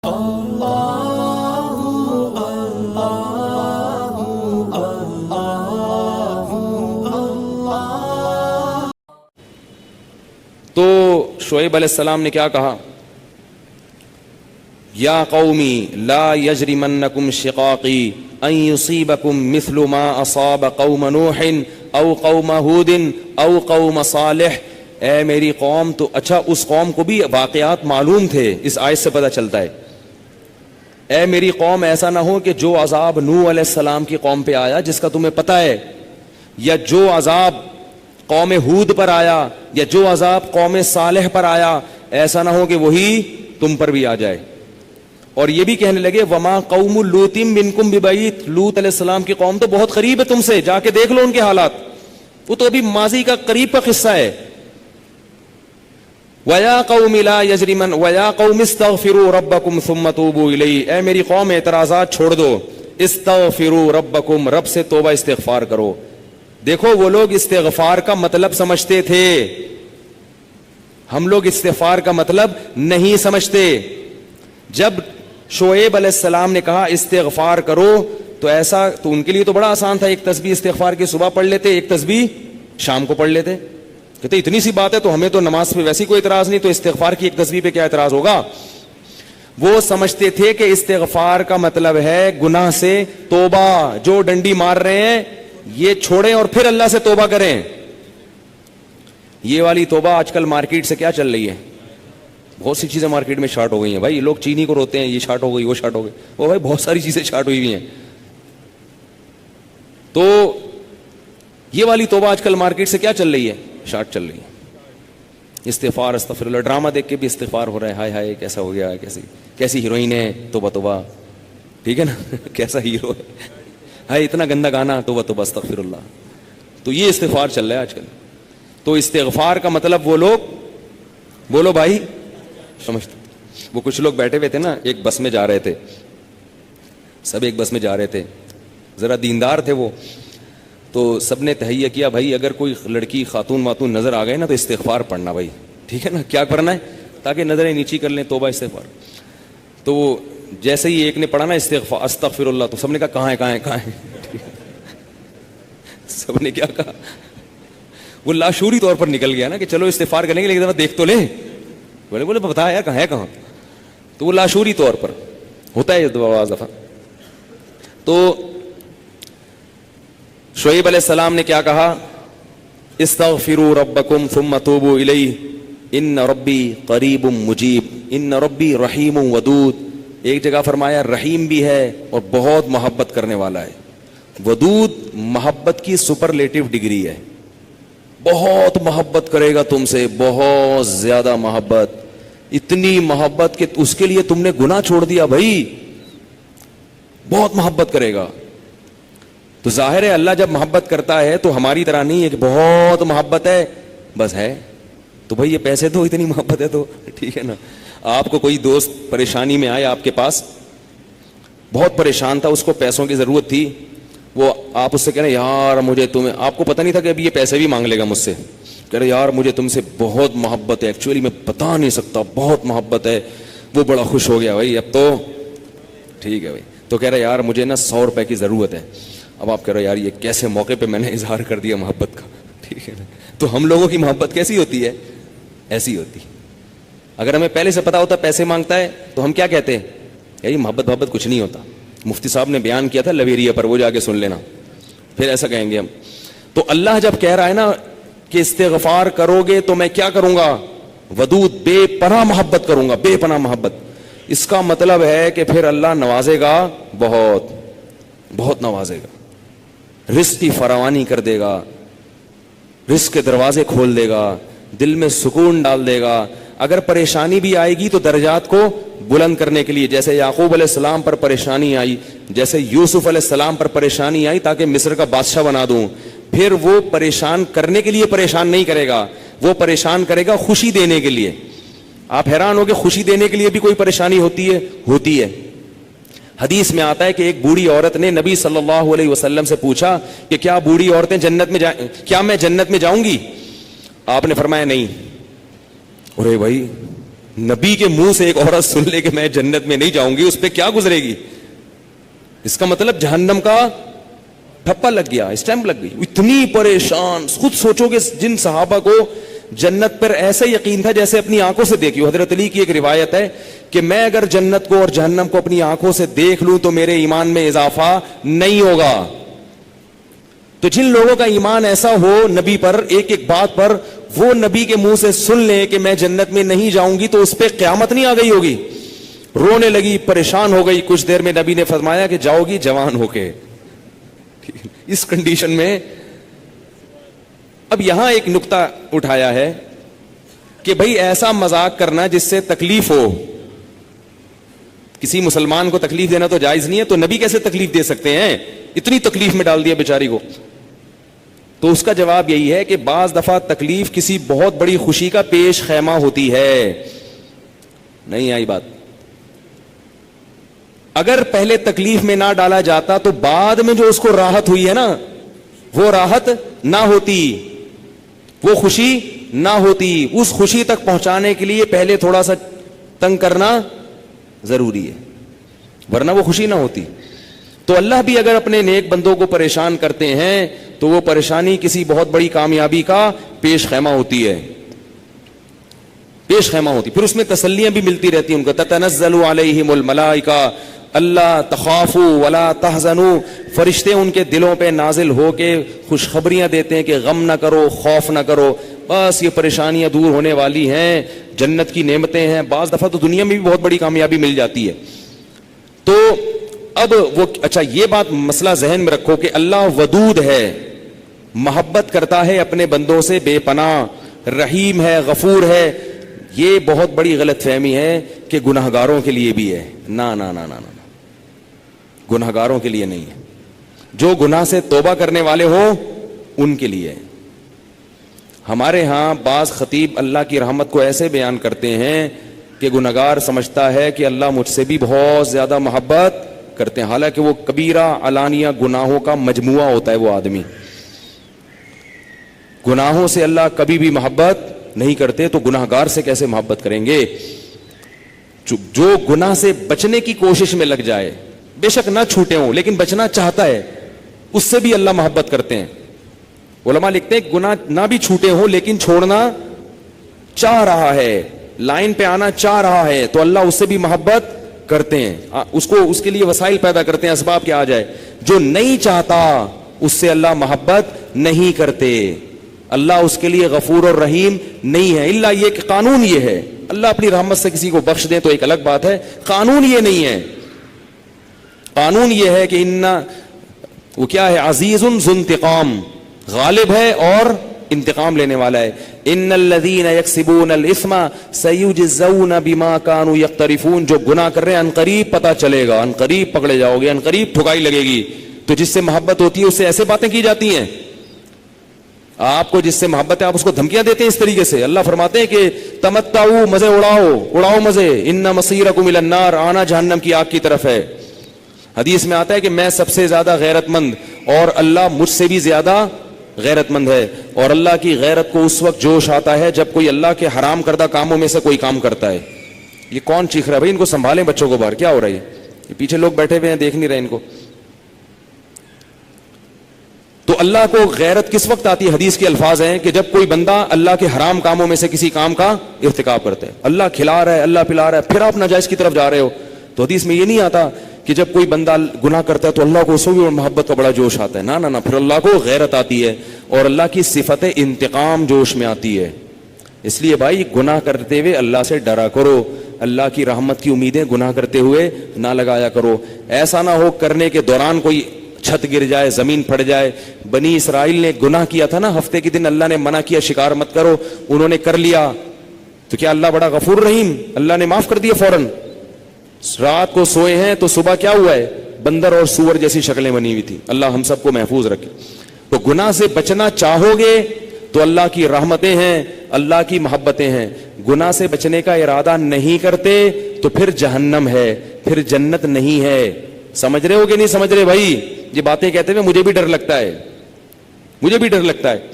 تو شعیب علیہ السلام نے کیا کہا؟ یا قومی لا یجرمنکم شقاقی ان یصیبکم مثل ما اصاب قوم نوح او قوم ہود او قوم صالح. اے میری قوم، تو اچھا اس قوم کو بھی واقعات معلوم تھے، اس آیت سے پتہ چلتا ہے. اے میری قوم، ایسا نہ ہو کہ جو عذاب نوح علیہ السلام کی قوم پہ آیا جس کا تمہیں پتہ ہے، یا جو عذاب قوم ہود پر آیا، یا جو عذاب قوم صالح پر آیا، ایسا نہ ہو کہ وہی تم پر بھی آ جائے. اور یہ بھی کہنے لگے وما قوم لوط منکم ببعید، لوط علیہ السلام کی قوم تو بہت قریب ہے تم سے، جا کے دیکھ لو ان کے حالات، وہ تو ابھی ماضی کا قریب کا قصہ ہے. وَيَا قَوْمِ لَا يَجْرِمَنْ وَيَا قَوْمِ اسْتَغْفِرُوا رَبَّكُمْ ثُمَّ تُوبُوا إِلَيْهِ. اے میری قوم، اعتراضات چھوڑ دو. استغفروا ربکم، رب سے توبہ استغفار کرو. دیکھو وہ لوگ استغفار کا مطلب سمجھتے تھے، ہم لوگ استغفار کا مطلب نہیں سمجھتے. جب شعیب علیہ السلام نے کہا استغفار کرو تو ایسا تو ان کے لیے تو بڑا آسان تھا، ایک تسبیح استغفار کی صبح پڑھ لیتے، ایک تسبیح شام کو پڑھ لیتے. کہتے اتنی سی بات ہے تو ہمیں تو نماز پہ ویسی کوئی اعتراض نہیں، تو استغفار کی ایک تسبیح پہ کیا اعتراض ہوگا. وہ سمجھتے تھے کہ استغفار کا مطلب ہے گناہ سے توبہ، جو ڈنڈی مار رہے ہیں یہ چھوڑیں اور پھر اللہ سے توبہ کریں. یہ والی توبہ آج کل مارکیٹ سے کیا چل رہی ہے؟ بہت سی چیزیں مارکیٹ میں شارٹ ہو گئی ہیں بھائی. لوگ چینی کو روتے ہیں، یہ شارٹ ہو گئی، وہ شارٹ ہو گئی، وہ بھائی بہت ساری چیزیں شارٹ ہوئی ہوئی ہیں. تو یہ والی توبہ آج کل مارکیٹ سے کیا چل رہی ہے؟ شارٹ چل رہی ہے. استغفار، استغفر اللہ، ڈرامہ دیکھ کے بھی استغفار ہو رہا ہے، ہائے ہائے کیسا ہو گیا، کیسی ہیروئن ہے، توبہ توبہ، ٹھیک ہے نا کیسا ہیرو ہے، ہائے اتنا گندا گانا، توبہ توبہ استغفر اللہ. تو یہ استغفار چل رہا ہے آج کل. تو استغفار کا مطلب وہ لوگ، بولو بھائی، سمجھتے. وہ کچھ لوگ بیٹھے ہوئے تھے نا، ایک بس میں جا رہے تھے، سب ایک بس میں جا رہے تھے، ذرا دیندار تھے وہ. تو سب نے تہیہ کیا بھائی اگر کوئی لڑکی خاتون واتون نظر آ گئے نا تو استغفار پڑھنا بھائی، ٹھیک ہے نا، کیا کرنا ہے تاکہ نظریں نیچی کر لیں، توبہ استغفار. تو وہ جیسے ہی ایک نے پڑھا نا استغفار استغفر اللہ، تو سب نے کہا کہاں ہے کہاں ہے کہاں ہے سب نے کیا کہا، وہ لاشعوری طور پر نکل گیا نا کہ چلو استغفار کریں گے لیکن ذرا دیکھ تو لیں. بولے بتا یار کہاں ہے کہاں. تو وہ لاشعوری طور پر ہوتا ہے بعض دفعہ. تو شعیب علیہ السلام نے کیا کہا؟ استغفروا ربکم ثم توبوا الیہ ان ربی قریب مجیب ان ربی رحیم ودود. ایک جگہ فرمایا رحیم بھی ہے اور بہت محبت کرنے والا ہے. ودود محبت کی سپرلیٹو ڈگری ہے، بہت محبت کرے گا تم سے، بہت زیادہ محبت، اتنی محبت کہ اس کے لیے تم نے گناہ چھوڑ دیا بھائی، بہت محبت کرے گا. تو ظاہر ہے اللہ جب محبت کرتا ہے تو ہماری طرح نہیں ہے کہ بہت محبت ہے بس ہے تو بھائی یہ پیسے دو، اتنی محبت ہے تو ٹھیک ہے نا. آپ کو کوئی دوست پریشانی میں آیا آپ کے پاس، بہت پریشان تھا، اس کو پیسوں کی ضرورت تھی، وہ آپ اس سے کہہ رہے یار مجھے تمہیں، آپ کو پتہ نہیں تھا کہ ابھی یہ پیسے بھی مانگ لے گا مجھ سے، کہہ رہے یار مجھے تم سے بہت محبت ہے، ایکچولی میں بتا نہیں سکتا بہت محبت ہے. وہ بڑا خوش ہو گیا بھائی اب تو ٹھیک ہے بھائی. تو کہہ رہے یار مجھے نا 100 روپے کی ضرورت ہے. اب آپ کہہ رہے یار یہ کیسے موقع پہ میں نے اظہار کر دیا محبت کا، ٹھیک ہے نا. تو ہم لوگوں کی محبت کیسی ہوتی ہے؟ ایسی ہوتی. اگر ہمیں پہلے سے پتا ہوتا پیسے مانگتا ہے تو ہم کیا کہتے ہیں؟ یار محبت کچھ نہیں ہوتا. مفتی صاحب نے بیان کیا تھا لویریہ پر، وہ جا کے سن لینا، پھر ایسا کہیں گے ہم. تو اللہ جب کہہ رہا ہے نا کہ استغفار کرو گے تو میں کیا کروں گا؟ ودود، بے پناہ محبت کروں گا، بے پناہ محبت. اس کا مطلب ہے کہ پھر اللہ نوازے گا، بہت بہت نوازے گا، رزق کی فراوانی کر دے گا، رزق کے دروازے کھول دے گا، دل میں سکون ڈال دے گا. اگر پریشانی بھی آئے گی تو درجات کو بلند کرنے کے لیے، جیسے یعقوب علیہ السلام پر پریشانی آئی، جیسے یوسف علیہ السلام پر پریشانی آئی تاکہ مصر کا بادشاہ بنا دوں، پھر وہ پریشان کرنے کے لیے پریشان نہیں کرے گا، وہ پریشان کرے گا خوشی دینے کے لیے. آپ حیران ہو کہ خوشی دینے کے لیے بھی کوئی پریشانی ہوتی ہے. حدیث میں آتا ہے کہ ایک بوڑھی عورت نے نبی صلی اللہ علیہ وسلم سے پوچھا کہ کیا بوڑھی عورتیں جنت میں کیا میں جنت میں جاؤں گی؟ آپ نے فرمایا نہیں. ارے بھائی نبی کے منہ سے ایک عورت سن لے کہ میں جنت میں نہیں جاؤں گی, اس پہ کیا گزرے گی؟ اس کا مطلب جہنم کا ٹھپا لگ گیا, اسٹیمپ لگ گئی. اتنی پریشان. خود سوچو کہ جن صحابہ کو جنت پر ایسا یقین تھا جیسے اپنی آنکھوں سے دیکھی. حضرت علی کی ایک روایت ہے کہ میں اگر جنت کو اور جہنم کو اپنی آنکھوں سے دیکھ لوں تو میرے ایمان میں اضافہ نہیں ہوگا. تو جن لوگوں کا ایمان ایسا ہو نبی پر, ایک ایک بات پر وہ نبی کے منہ سے سن لیں کہ میں جنت میں نہیں جاؤں گی, تو اس پہ قیامت نہیں آ گئی ہوگی. رونے لگی, پریشان ہو گئی. کچھ دیر میں نبی نے فرمایا کہ جاؤ گی جوان ہو کے. اس کنڈیشن میں اب یہاں ایک نقطہ اٹھایا ہے کہ بھئی ایسا مذاق کرنا جس سے تکلیف ہو. کسی مسلمان کو تکلیف دینا تو جائز نہیں ہے, تو نبی کیسے تکلیف دے سکتے ہیں؟ اتنی تکلیف میں ڈال دیا بیچاری کو. تو اس کا جواب یہی ہے کہ بعض دفعہ تکلیف کسی بہت بڑی خوشی کا پیش خیمہ ہوتی ہے. نہیں آئی بات؟ اگر پہلے تکلیف میں نہ ڈالا جاتا تو بعد میں جو اس کو راحت ہوئی ہے نا, وہ راحت نہ ہوتی, وہ خوشی نہ ہوتی. اس خوشی تک پہنچانے کے لیے پہلے تھوڑا سا تنگ کرنا ضروری ہے, ورنہ وہ خوشی نہ ہوتی. تو اللہ بھی اگر اپنے نیک بندوں کو پریشان کرتے ہیں تو وہ پریشانی کسی بہت بڑی کامیابی کا پیش خیمہ ہوتی ہے, پیش خیمہ ہوتی. پھر اس میں تسلیاں بھی ملتی رہتی ہیں ان کو. تتنزل علیہم الملائکہ اللہ تخافوا ولا تحزنوا, فرشتے ان کے دلوں پہ نازل ہو کے خوشخبریاں دیتے ہیں کہ غم نہ کرو, خوف نہ کرو, بس یہ پریشانیاں دور ہونے والی ہیں, جنت کی نعمتیں ہیں. بعض دفعہ تو دنیا میں بھی بہت بڑی کامیابی مل جاتی ہے. تو اب وہ اچھا یہ بات مسئلہ ذہن میں رکھو کہ اللہ ودود ہے, محبت کرتا ہے اپنے بندوں سے بے پناہ, رحیم ہے, غفور ہے. یہ بہت بڑی غلط فہمی ہے کہ گناہگاروں کے لیے بھی ہے. نا نا نا نا نا, گناہگاروں کے لیے نہیں ہے. جو گناہ سے توبہ کرنے والے ہوں ان کے لیے. ہمارے ہاں بعض خطیب اللہ کی رحمت کو ایسے بیان کرتے ہیں کہ گناہگار سمجھتا ہے کہ اللہ مجھ سے بھی بہت زیادہ محبت کرتے ہیں, حالانکہ وہ کبیرہ علانیہ گناہوں کا مجموعہ ہوتا ہے. وہ آدمی گناہوں سے اللہ کبھی بھی محبت نہیں کرتے, تو گناہگار سے کیسے محبت کریں گے؟ جو گناہ سے بچنے کی کوشش میں لگ جائے, بے شک نہ چھوٹے ہوں لیکن بچنا چاہتا ہے, اس سے بھی اللہ محبت کرتے ہیں. علماء لکھتے ہیں گناہ نہ بھی چھوٹے ہوں لیکن چھوڑنا چاہ رہا ہے, لائن پہ آنا چاہ رہا ہے, تو اللہ اس سے بھی محبت کرتے ہیں. اس کے لیے وسائل پیدا کرتے ہیں, اسباب کے آ جائے. جو نہیں چاہتا اس سے اللہ محبت نہیں کرتے. اللہ اس کے لیے غفور اور رحیم نہیں ہے. اللہ یہ کہ قانون یہ ہے, اللہ اپنی رحمت سے کسی کو بخش دے تو ایک الگ بات ہے, قانون یہ نہیں ہے. قانون یہ ہے کہ وہ کیا ہے, عزیز ذو انتقام, غالب ہے اور انتقام لینے والا ہے. ان الذين يكسبون الاثم سيجزون بما كانوا يقترفون, جو گناہ کر رہے ہیں عنقریب پتہ چلے گا, عنقریب پکڑے جاؤ گے, عنقریب ٹھکائی لگے گی. تو جس سے محبت ہوتی ہے اس سے ایسے باتیں کی جاتی ہیں. آپ کو جس سے محبت ہے آپ اس کو دھمکیاں دیتے ہیں اس طریقے سے. اللہ فرماتے ہیں کہ تمتعوا, مزے اڑاؤ مزے, ان مصیرکم الی النار, آنا جہنم کی آگ کی طرف ہے. حدیث میں آتا ہے کہ میں سب سے زیادہ غیرت مند اور اللہ مجھ سے بھی زیادہ غیرت مند ہے. اور اللہ کی غیرت کو اس وقت جوش آتا ہے جب کوئی اللہ کے حرام کردہ کاموں میں سے کوئی کام کرتا ہے. یہ کون چیخ رہا ہے بھائی؟ ان کو سنبھالیں بچوں کو باہر, کیا ہو رہا ہے؟ یہ پیچھے لوگ بیٹھے ہوئے ہیں, دیکھ نہیں رہے ان کو. تو اللہ کو غیرت کس وقت آتی ہے؟ حدیث کے الفاظ ہیں کہ جب کوئی بندہ اللہ کے حرام کاموں میں سے کسی کام کا ارتکاب کرتا ہے. اللہ کھلا رہا ہے, اللہ پلا رہا ہے, پھر آپ ناجائز کی طرف جا رہے ہو. تو حدیث میں یہ نہیں آتا کہ جب کوئی بندہ گناہ کرتا ہے تو اللہ کو اس بھی محبت کا بڑا جوش آتا ہے. نہ, پھر اللہ کو غیرت آتی ہے اور اللہ کی صفت انتقام جوش میں آتی ہے. اس لیے بھائی گناہ کرتے ہوئے اللہ سے ڈرا کرو, اللہ کی رحمت کی امیدیں گناہ کرتے ہوئے نہ لگایا کرو. ایسا نہ ہو کرنے کے دوران کوئی چھت گر جائے, زمین پھٹ جائے. بنی اسرائیل نے گناہ کیا تھا نا, ہفتے کے دن اللہ نے منع کیا شکار مت کرو, انہوں نے کر لیا, تو کیا اللہ بڑا غفور رحیم, اللہ نے معاف کر دیا فوراً. رات کو سوئے ہیں تو صبح کیا ہوا ہے, بندر اور سور جیسی شکلیں بنی ہوئی تھی. اللہ ہم سب کو محفوظ رکھے. تو گناہ سے بچنا چاہو گے تو اللہ کی رحمتیں ہیں, اللہ کی محبتیں ہیں. گناہ سے بچنے کا ارادہ نہیں کرتے تو پھر جہنم ہے, پھر جنت نہیں ہے. سمجھ رہے ہو کہ نہیں سمجھ رہے بھائی؟ یہ باتیں کہتے ہوئے مجھے بھی ڈر لگتا ہے, مجھے بھی ڈر لگتا ہے.